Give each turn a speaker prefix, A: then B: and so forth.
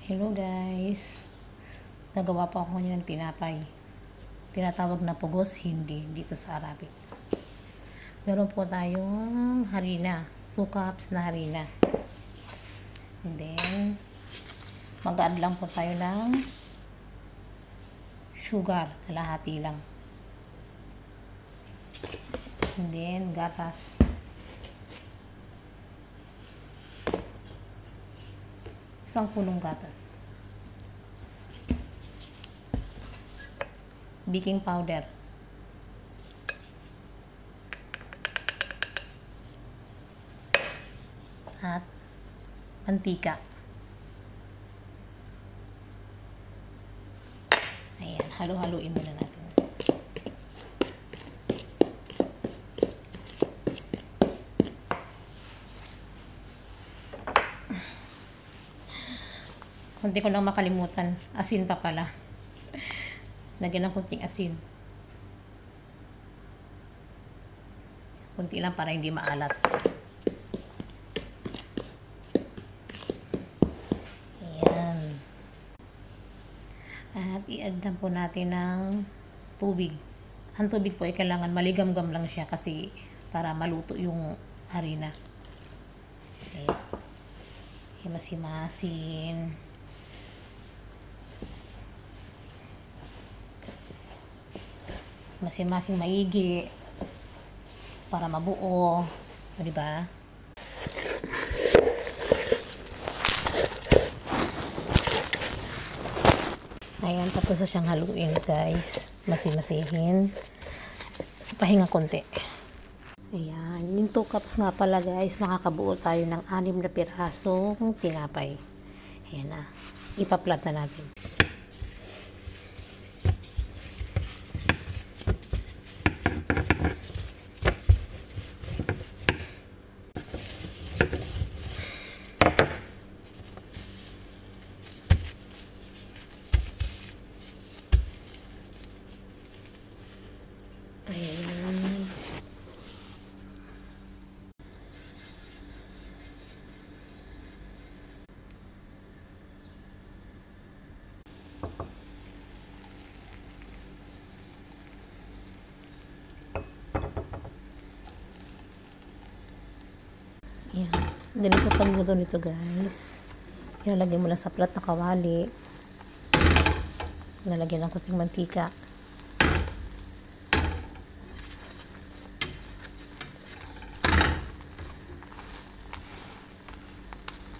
A: Hello guys, nagawa pa ako ngayon ng tinapay. Tinatawag na pugos, hindi dito sa Arabic. Meron po tayong harina, 2 cups na harina. And then mag-add lang po tayo ng sugar, kalahati lang. And then gatas. Isang punong gatas. Baking powder. At mantika. Ayan, halo-haluin muna natin. Kunti ko lang makalimutan. Asin pa pala. Lagyan ng kunting asin. Kunti lang para hindi maalat. Ayan. At i-add na po natin ng tubig. Ang tubig po ay kailangan maligam-gam lang siya kasi para maluto yung harina. Ayan. Himas-himasin. Masin-masing maigi para mabuo, di ba? Ayan, tapos na siyang haluin, guys. Masin-masihin. Pahinga konti. Ayan, yung 2 cups nga pala, guys, makakabuo tayo ng 6 na pirasong tinapay. Ayan na. Ipa-flat na natin. Ayan. Ayan. Ganito pagluto nito, guys. Ilalagay mo lang sa plat na kawali. Ilalagay ng kunting mantika.